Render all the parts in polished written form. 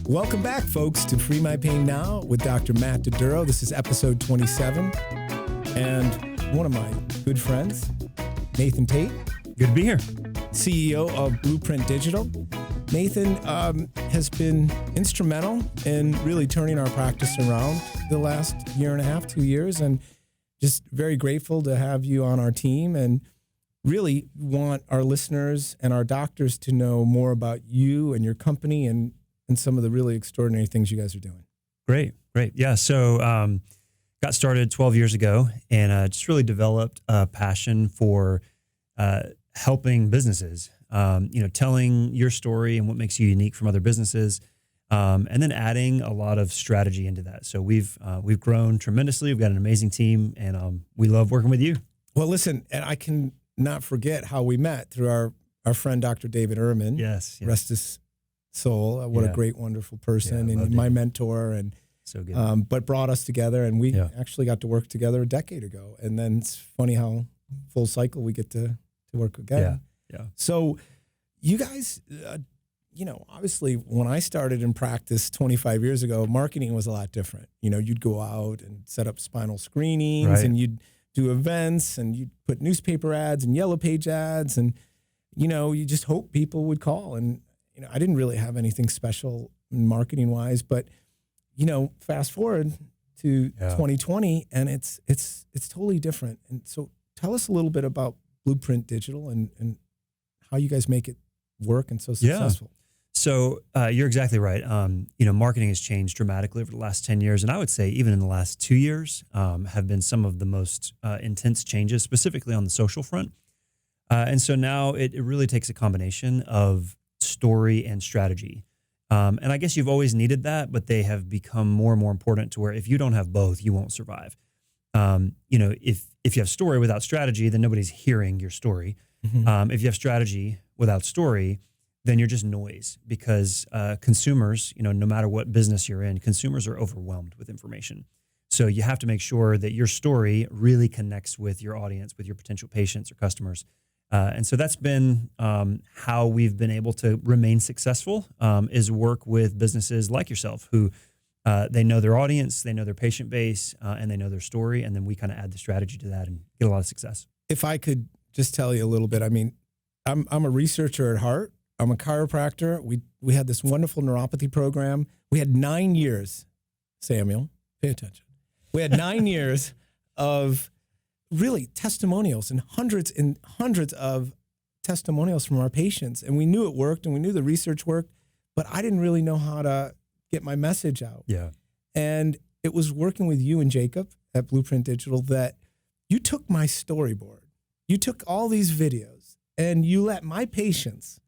Welcome back, folks, to Free My Pain Now with Dr. Matt Doduro. This is episode 27. And one of my good friends, Nathan Tate. Good to be here. CEO of Blueprint Digital. Nathan has been instrumental in really turning our practice around the last year and a half, 2 years, and just very grateful to have you on our team and really want our listeners and our doctors to know more about you and your company and some of the really extraordinary things you guys are doing. Great. Yeah. So got started 12 years ago and just really developed a passion for helping businesses, telling your story and what makes you unique from other businesses, and then adding a lot of strategy into that. So we've grown tremendously. We've got an amazing team, and we love working with you. Well, listen, and I can not forget how we met through our friend, Dr. David Ehrman. Yes. Rest his soul. What a great, wonderful person, and my mentor, and so good. But brought us together, and we actually got to work together a decade ago. And then it's funny how full cycle we get to work again. Yeah. So you guys, obviously when I started in practice 25 years ago, marketing was a lot different. You'd go out and set up spinal screenings, and you'd do events, and you'd put newspaper ads and yellow page ads, and you just hope people would call. And I didn't really have anything special marketing wise, but fast forward to 2020, and it's totally different. And so tell us a little bit about Blueprint Digital and how you guys make it work and so successful. So you're exactly right. Marketing has changed dramatically over the last 10 years. And I would say even in the last 2 years have been some of the most intense changes, specifically on the social front. And so now it really takes a combination of story and strategy. And I guess you've always needed that, but they have become more and more important to where if you don't have both, you won't survive. If you have story without strategy, then nobody's hearing your story. Mm-hmm. If you have strategy without story, then you're just noise because consumers, no matter what business you're in, consumers are overwhelmed with information. So you have to make sure that your story really connects with your audience, with your potential patients or customers. And so that's been how we've been able to remain successful, is work with businesses like yourself who they know their audience, they know their patient base, and they know their story. And then we kind of add the strategy to that and get a lot of success. If I could just tell you a little bit, I'm a researcher at heart. I'm a chiropractor. We had this wonderful neuropathy program. We had 9 years, Samuel, pay attention. We had 9 years of really testimonials and hundreds of testimonials from our patients. And we knew it worked and we knew the research worked, but I didn't really know how to get my message out. Yeah. And it was working with you and Jacob at Blueprint Digital that you took my storyboard. You took all these videos and you let my patients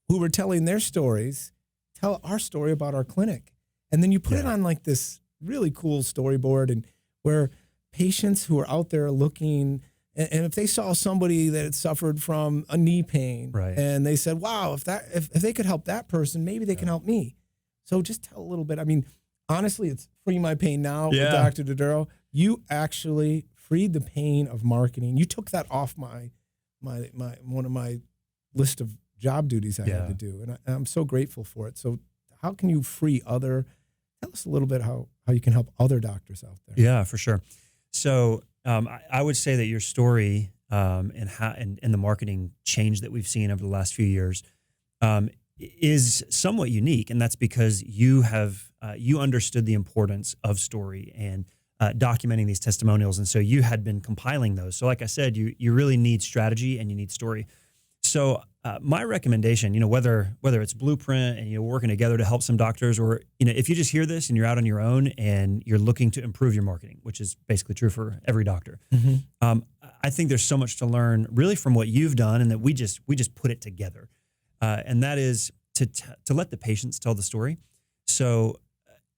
who were telling their stories tell our story about our clinic. And then you put it on like this really cool storyboard and where patients who are out there looking, and if they saw somebody that had suffered from a knee pain, and they said, wow, if they could help that person, maybe they can help me. So just tell a little bit. Honestly, it's Free My Pain Now with Dr. Doduro. You actually freed the pain of marketing. You took that off my one of my list of job duties I had to do. And I'm so grateful for it. So how can you tell us a little bit how you can help other doctors out there? Yeah, for sure. So I would say that your story and the marketing change that we've seen over the last few years is somewhat unique, and that's because you understood the importance of story and documenting these testimonials, and so you had been compiling those. So, like I said, you really need strategy and you need story. So my recommendation, whether it's Blueprint and you're working together to help some doctors, or if you just hear this and you're out on your own and you're looking to improve your marketing, which is basically true for every doctor, I think there's so much to learn really from what you've done, and that we just put it together, and that is to let the patients tell the story. So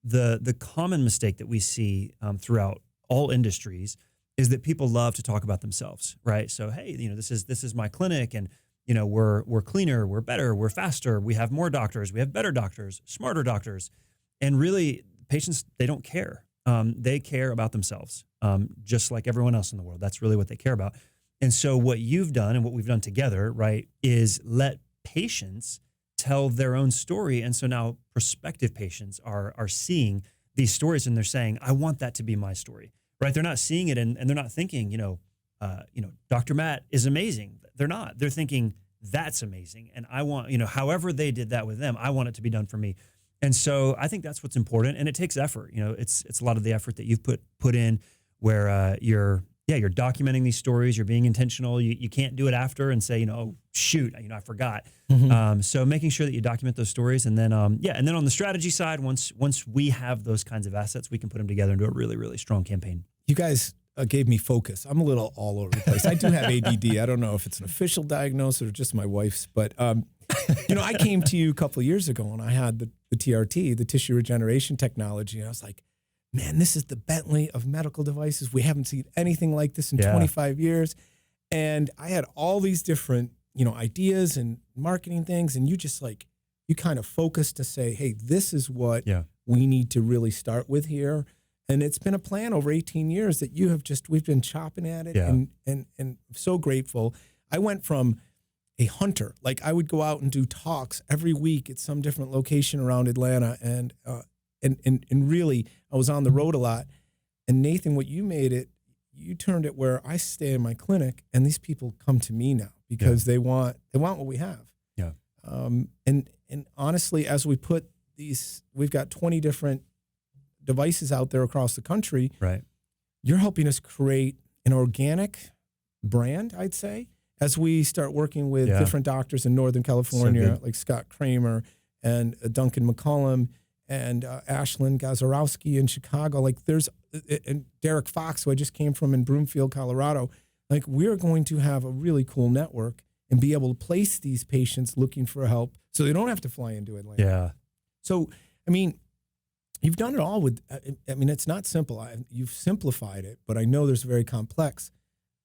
the common mistake that we see throughout all industries is that people love to talk about themselves, right? So hey, this is my clinic, and we're cleaner, we're better, we're faster, we have more doctors, we have better doctors, smarter doctors. And really, patients, they don't care. They care about themselves, just like everyone else in the world. That's really what they care about. And so what you've done and what we've done together, right, is let patients tell their own story. And so now prospective patients are seeing these stories and they're saying, I want that to be my story, right? They're not seeing it and they're not thinking, Dr. Matt is amazing. They're not. They're thinking that's amazing. And I want, however they did that with them, I want it to be done for me. And so I think that's what's important. And it takes effort. It's a lot of the effort that you've put in where you're documenting these stories. You're being intentional. You can't do it after and say, oh, shoot, I forgot. Mm-hmm. So making sure that you document those stories. And then, and then on the strategy side, once we have those kinds of assets, we can put them together into a really, really strong campaign. You guys gave me focus. I'm a little all over the place. I do have ADD. I don't know if it's an official diagnosis or just my wife's, but I came to you a couple of years ago and I had the TRT, the tissue regeneration technology. And I was like, man, this is the Bentley of medical devices. We haven't seen anything like this in 25 years. And I had all these different, ideas and marketing things. And you just you kind of focused to say, hey, this is what we need to really start with here. And it's been a plan over 18 years that we've been chopping at it and so grateful. I went from a hunter, I would go out and do talks every week at some different location around Atlanta. And really I was on the road a lot. And Nathan, what you made it, you turned it where I stay in my clinic and these people come to me now because they want what we have. Yeah. And honestly, as we put we've got 20 different devices out there across the country. Right. You're helping us create an organic brand, I'd say, as we start working with different doctors in Northern California, like Scott Kramer and Duncan McCullum and Ashlyn Gazarowski in Chicago. And Derek Fox, who I just came from in Broomfield, Colorado. We're going to have a really cool network and be able to place these patients looking for help so they don't have to fly into Atlanta. Yeah. So, you've done it all with, it's not simple. You've simplified it, but I know there's very complex.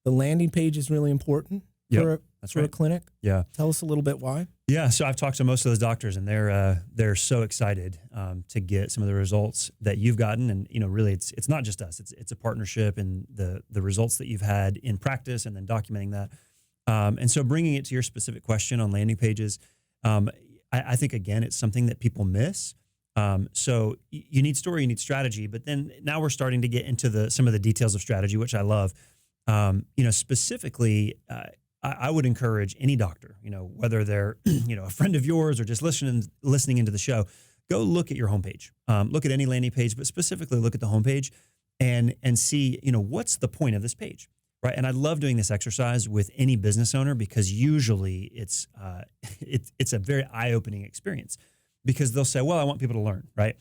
The landing page is really important for a clinic. Yeah. Tell us a little bit why. Yeah. So I've talked to most of those doctors and they're so excited to get some of the results that you've gotten. And, really it's not just us, it's a partnership and the results that you've had in practice and then documenting that. And so bringing it to your specific question on landing pages, I think, again, it's something that people miss. So you need story, you need strategy, but then now we're starting to get into some of the details of strategy, which I love. Specifically, I would encourage any doctor, whether they're, a friend of yours or just listening into the show, go look at your homepage, look at any landing page, but specifically look at the homepage and see, what's the point of this page, right? And I love doing this exercise with any business owner because usually it's a very eye-opening experience. Because they'll say, well, I want people to learn, right?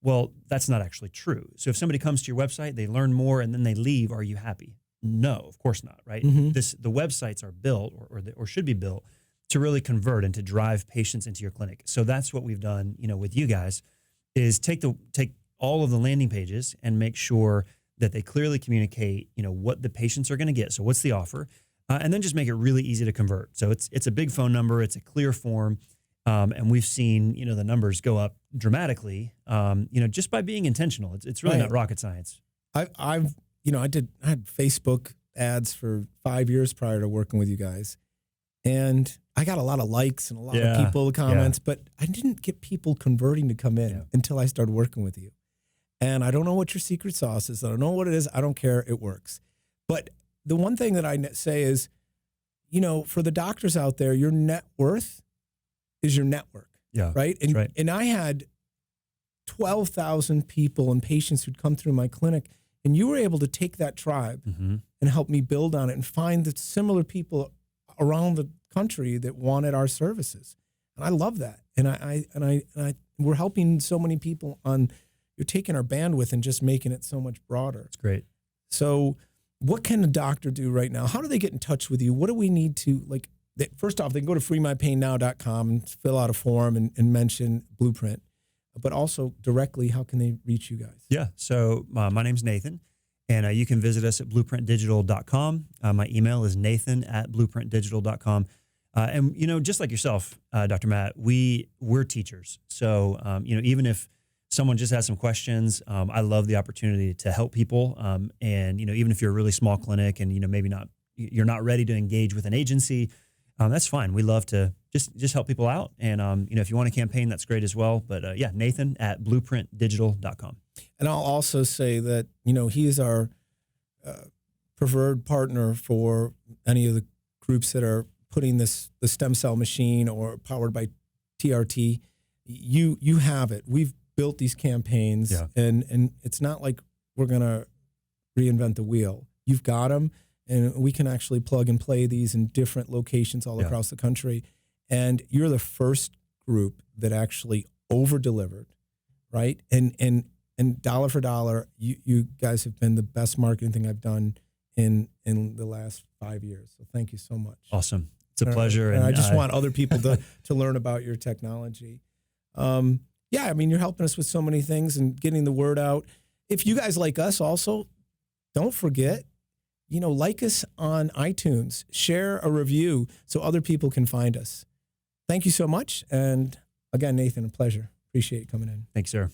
Well, that's not actually true. So if somebody comes to your website, they learn more and then they leave, are you happy? No, of course not, right? Mm-hmm. The websites are built or should be built to really convert and to drive patients into your clinic. So that's what we've done, with you guys, is take all of the landing pages and make sure that they clearly communicate, what the patients are going to get. So what's the offer? And then just make it really easy to convert. So it's a big phone number, it's a clear form. And we've seen, the numbers go up dramatically, just by being intentional. It's really not rocket science. I had Facebook ads for 5 years prior to working with you guys. And I got a lot of likes and a lot of people comments, but I didn't get people converting to come in until I started working with you. And I don't know what your secret sauce is. I don't know what it is. I don't care. It works. But the one thing that I say is, for the doctors out there, your net worth is your network. Yeah. Right. And I had 12,000 people and patients who'd come through my clinic, and you were able to take that tribe and help me build on it and find the similar people around the country that wanted our services. And I love that. And we're helping so many people you're taking our bandwidth and just making it so much broader. It's great. So what can a doctor do right now? How do they get in touch with you? What do we need to first off, they can go to freemypainnow.com and fill out a form and mention Blueprint, but also directly, how can they reach you guys? Yeah. So my name's Nathan, and you can visit us at blueprintdigital.com. My email is nathan@blueprintdigital.com. And, just like yourself, Dr. Matt, we're teachers. So, even if someone just has some questions, I love the opportunity to help people. And, even if you're a really small clinic and, maybe you're not ready to engage with an agency, that's fine. We love to just help people out. And if you want a campaign, that's great as well. But yeah, Nathan at blueprintdigital.com. And I'll also say that he is our preferred partner for any of the groups that are putting the stem cell machine or powered by TRT. You have it. We've built these campaigns, and it's not like we're gonna reinvent the wheel. You've got them, and we can actually plug and play these in different locations all across the country. And you're the first group that actually over-delivered, right? And dollar for dollar, you guys have been the best marketing thing I've done in the last 5 years. So thank you so much. Awesome. It's a pleasure. And I just want other people to learn about your technology. Yeah, I mean, you're helping us with so many things and getting the word out. If you guys like us also, don't forget, like us on iTunes, share a review so other people can find us. Thank you so much. And again, Nathan, a pleasure. Appreciate you coming in. Thanks, sir.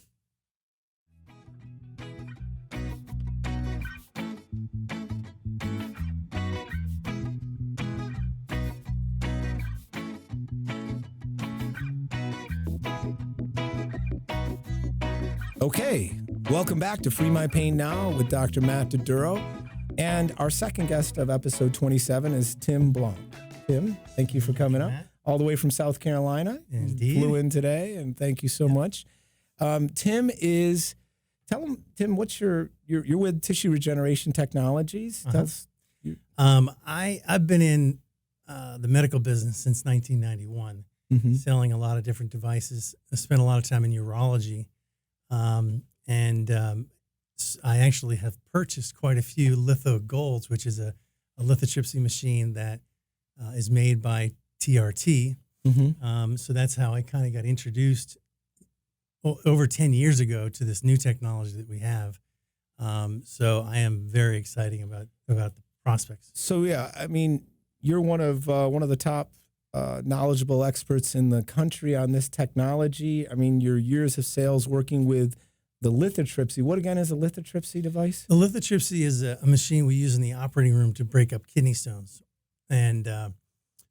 Okay, welcome back to Free My Pain Now with Dr. Matt Doduro. And our second guest of episode 27 is Tim Blanc. Tim, thank you for coming up all the way from South Carolina. Indeed. Flew in today, and thank you so much. Tim, what's you're with Tissue Regeneration Technologies. I've been in the medical business since 1991, selling a lot of different devices. I spent a lot of time in urology. I actually have purchased quite a few Litho Golds, which is a lithotripsy machine that is made by TRT. So that's how I kind of got introduced over 10 years ago to this new technology that we have. So I am very excited about the prospects. So yeah, I mean, you're one of the top knowledgeable experts in the country on this technology. I mean, your years of sales working with the lithotripsy. What again is a lithotripsy device? The lithotripsy is a machine we use in the operating room to break up kidney stones. And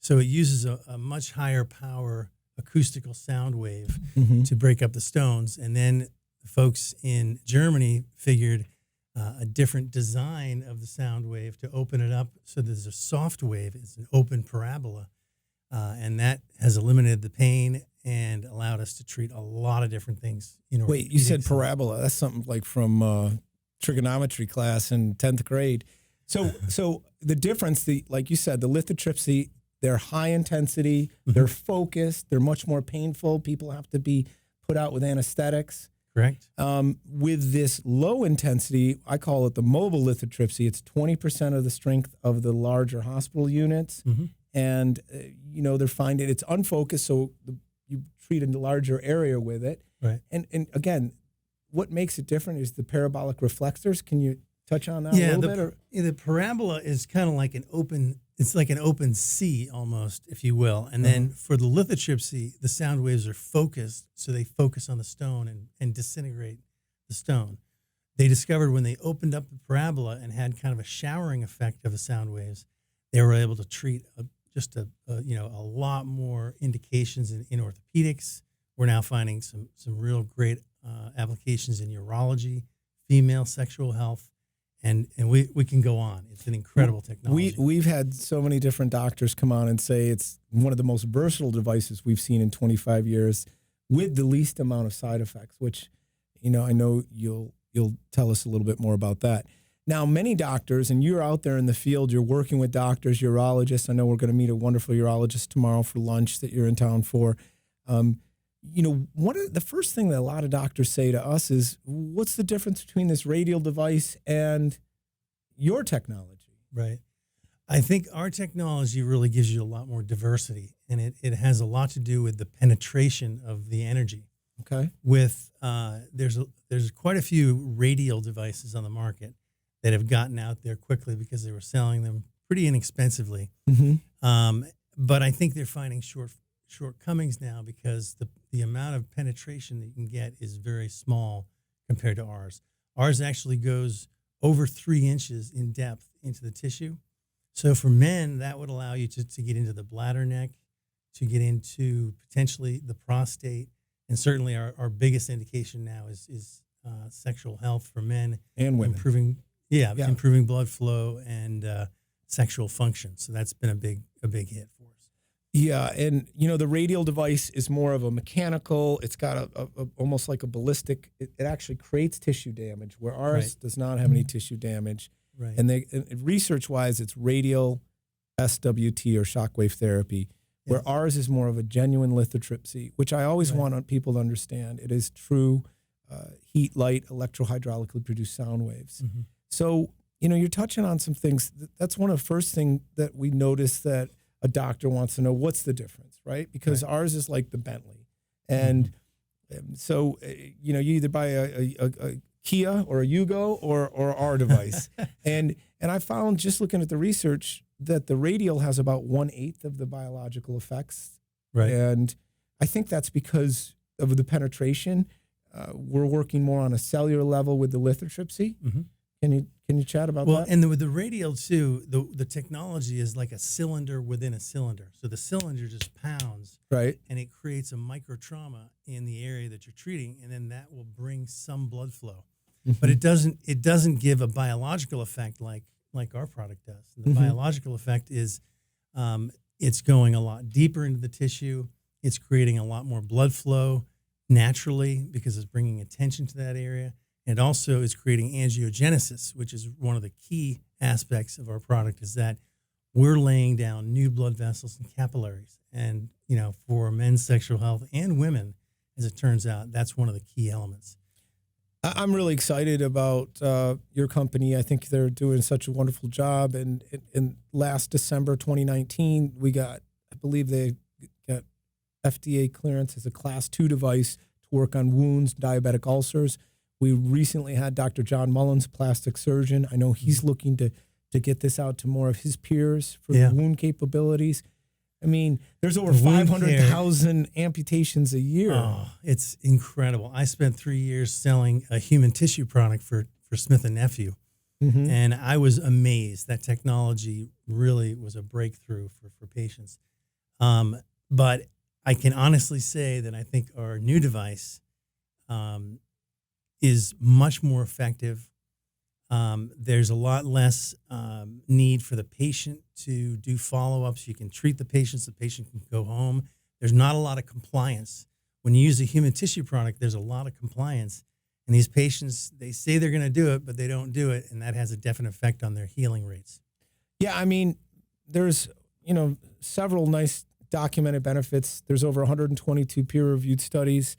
so it uses a much higher power acoustical sound wave to break up the stones. And then the folks in Germany figured a different design of the sound wave to open it up so there's a soft wave. It's an open parabola. And that has eliminated the pain and allowed us to treat a lot of different things. Wait, you said parabola. That's something like from trigonometry class in 10th grade. So the difference, like you said, the lithotripsy, they're high intensity, they're focused, they're much more painful. People have to be put out with anesthetics. Correct. With this low intensity, I call it the mobile lithotripsy. It's 20% of the strength of the larger hospital units. And, they're finding it's unfocused, so you treat a larger area with it. Right. And again, what makes it different is the parabolic reflectors. Can you touch on that a little bit? The parabola is kind of like it's like an open sea almost, if you will. And then for the lithotripsy, the sound waves are focused, so they focus on the stone and disintegrate the stone. They discovered when they opened up the parabola and had kind of a showering effect of the sound waves, they were able to treat a lot more indications in orthopedics. We're now finding some real great applications in urology, female sexual health, and we can go on. It's an incredible technology. We've had so many different doctors come on and say it's one of the most versatile devices we've seen in 25 years with the least amount of side effects, which, I know you'll tell us a little bit more about that. Now, many doctors, and you're out there in the field, you're working with doctors, urologists. I know we're going to meet a wonderful urologist tomorrow for lunch that you're in town for. One of the first thing that a lot of doctors say to us is, what's the difference between this radial device and your technology? Right. I think our technology really gives you a lot more diversity, and it has a lot to do with the penetration of the energy. Okay. With there's quite a few radial devices on the market that have gotten out there quickly because they were selling them pretty inexpensively. But I think they're finding shortcomings now because the amount of penetration that you can get is very small compared to ours. Ours actually goes over 3 inches in depth into the tissue. So for men, that would allow you to get into the bladder neck, to get into potentially the prostate, and certainly our biggest indication now is sexual health for men And women. improving blood flow and sexual function. So that's been a big hit for us. Yeah, and the radial device is more of a mechanical. It's got a almost like a ballistic. It actually creates tissue damage, where ours Right. does not have any tissue damage. Right. And research-wise, it's radial SWT or shockwave therapy, where Yeah. ours is more of a genuine lithotripsy, which I always Right. want people to understand. It is true heat, light, electrohydraulically produced sound waves. Mm-hmm. So, you're touching on some things. That's one of the first things that we notice that a doctor wants to know, what's the difference, right? Because ours is like the Bentley. And so, you either buy a Kia or a Yugo or our device. and I found, just looking at the research, that the radial has about 1/8 of the biological effects. Right. And I think that's because of the penetration. We're working more on a cellular level with the lithotripsy. Mm-hmm. Can you chat about Well, that? and with the radial too, the technology is like a cylinder within a cylinder. So the cylinder just pounds, Right. and it creates a micro trauma in the area that you're treating, and then that will bring some blood flow. But it doesn't give a biological effect like our product does. And the biological effect is it's going a lot deeper into the tissue. It's creating a lot more blood flow naturally because it's bringing attention to that area. And also is creating angiogenesis, which is one of the key aspects of our product, is that we're laying down new blood vessels and capillaries. And, for men's sexual health and women, as it turns out, that's one of the key elements. I'm really excited about your company. I think they're doing such a wonderful job. And in last December 2019, I believe they got FDA clearance as a Class 2 device to work on wounds, diabetic ulcers. We recently had Dr. John Mullins, plastic surgeon. I know he's looking to get this out to more of his peers for the wound capabilities. I mean, there's over 500,000 amputations a year. Oh, it's incredible. I spent 3 years selling a human tissue product for Smith & Nephew. Mm-hmm. And I was amazed. That technology really was a breakthrough for patients. But I can honestly say that I think our new device is much more effective. There's a lot less need for the patient to do follow-ups. You can treat the patient can go home. There's not a lot of compliance. When you use a human tissue product, there's a lot of compliance. And these patients, they say they're going to do it, but they don't do it. And that has a definite effect on their healing rates. Yeah, I mean, there's, several nice documented benefits. There's over 122 peer-reviewed studies,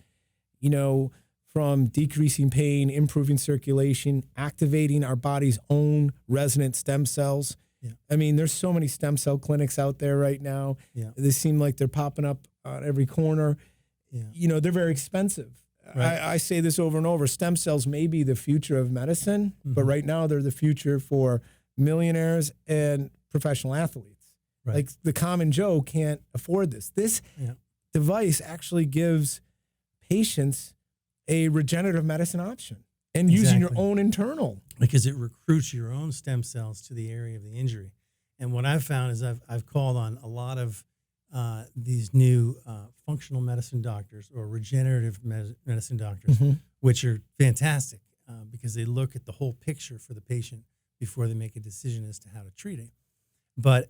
from decreasing pain, improving circulation, activating our body's own resonant stem cells. Yeah. I mean, there's so many stem cell clinics out there right now. Yeah. They seem like they're popping up on every corner. Yeah. They're very expensive. Right. I say this over and over. Stem cells may be the future of medicine, but right now they're the future for millionaires and professional athletes. Right. Like the common Joe can't afford this. This device actually gives patients a regenerative medicine option and using your own internal. Because it recruits your own stem cells to the area of the injury. And what I've found is I've called on a lot of these new functional medicine doctors or regenerative medicine doctors, which are fantastic because they look at the whole picture for the patient before they make a decision as to how to treat it. But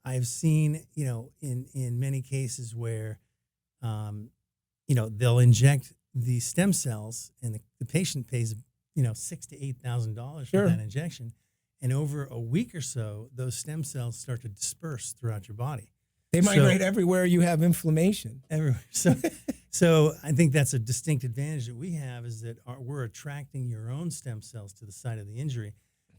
I've seen, in many cases where, they'll inject the stem cells and the patient pays, $6,000 to $8,000 for that injection. And over a week or so, those stem cells start to disperse throughout your body. They migrate everywhere you have inflammation. Everywhere. So I think that's a distinct advantage that we have is that we're attracting your own stem cells to the site of the injury.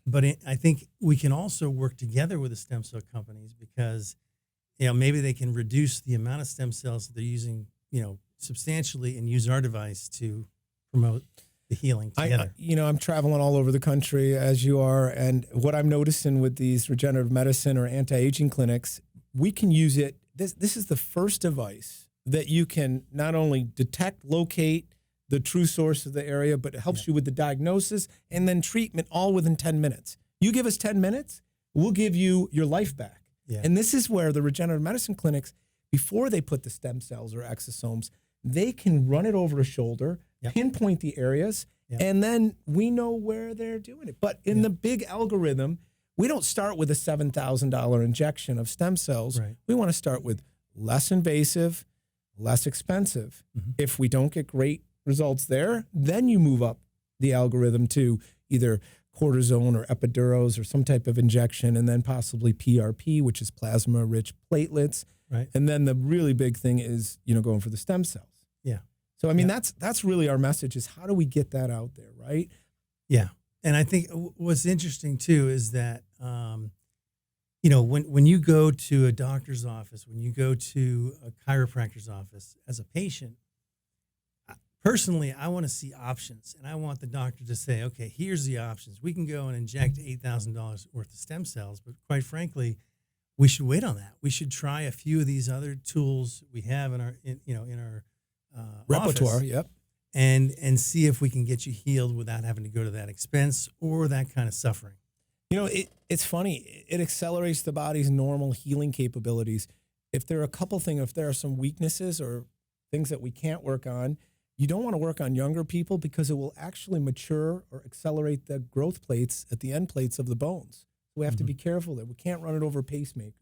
But I think we can also work together with the stem cell companies because, maybe they can reduce the amount of stem cells that they're using, substantially and use our device to promote the healing together. I'm traveling all over the country as you are. And what I'm noticing with these regenerative medicine or anti-aging clinics, we can use it. This is the first device that you can not only detect, locate the true source of the area, but it helps you with the diagnosis and then treatment all within 10 minutes. You give us 10 minutes, we'll give you your life back. Yeah. And this is where the regenerative medicine clinics, before they put the stem cells or exosomes, they can run it over a shoulder, Yep. pinpoint the areas, Yep. and then we know where they're doing it. But in Yep. the big algorithm, we don't start with a $7,000 injection of stem cells. Right. We want to start with less invasive, less expensive. Mhm. If we don't get great results there, then you move up the algorithm to either cortisone or epiduros or some type of injection, and then possibly PRP, which is plasma-rich platelets. Right. And then the really big thing is, going for the stem cells. Yeah. So, I mean, Yeah. that's really our message, is how do we get that out there, right? Yeah. And I think what's interesting too is that, when you go to a doctor's office, when you go to a chiropractor's office as a patient, personally, I want to see options, and I want the doctor to say, okay, here's the options. We can go and inject $8,000 worth of stem cells, but quite frankly, we should wait on that. We should try a few of these other tools we have in our Repertoire, office, yep. and see if we can get you healed without having to go to that expense or that kind of suffering. It's funny. It accelerates the body's normal healing capabilities. If there are some weaknesses or things that we can't work on, you don't want to work on younger people because it will actually mature or accelerate the growth plates at the end plates of the bones. We have to be careful that we can't run it over pacemakers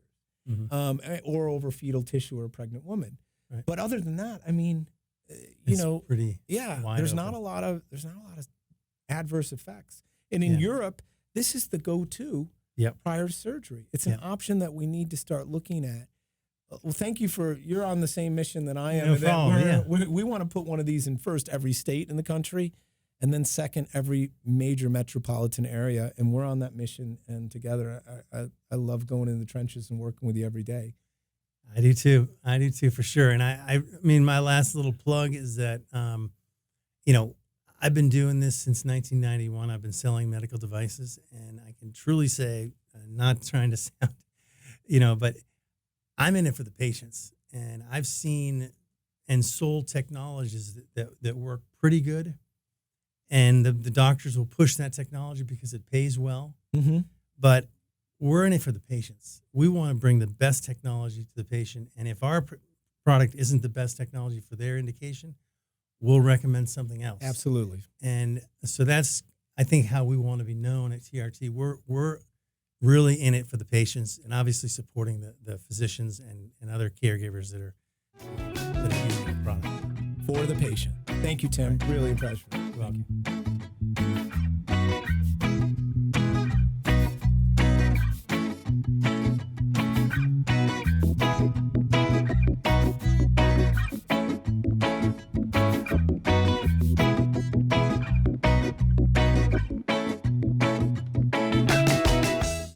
or over fetal tissue or a pregnant woman. Right. But other than that, I mean, It's pretty wide there's open. not a lot of adverse effects. And in Yeah. Europe, this is the go-to Yep. prior to surgery. It's an Yeah. option that we need to start looking at. Well, thank you you're on the same mission that I am. No and that problem, we want to put one of these in first every state in the country, and then second every major metropolitan area. And we're on that mission. And together, I love going in the trenches and working with you every day. I do too. For sure. And I mean, my last little plug is that, I've been doing this since 1991. I've been selling medical devices, and I can truly say, not trying to sound, but I'm in it for the patients, and I've seen and sold technologies that work pretty good. And the doctors will push that technology because it pays well. Mm-hmm. But we're in it for the patients. We want to bring the best technology to the patient. And if our product isn't the best technology for their indication, we'll recommend something else. Absolutely. And so that's, I think, how we want to be known at TRT. We're really in it for the patients, and obviously supporting the physicians and other caregivers that are using the product. For the patient. Thank you, Tim. Really impressed. You're welcome.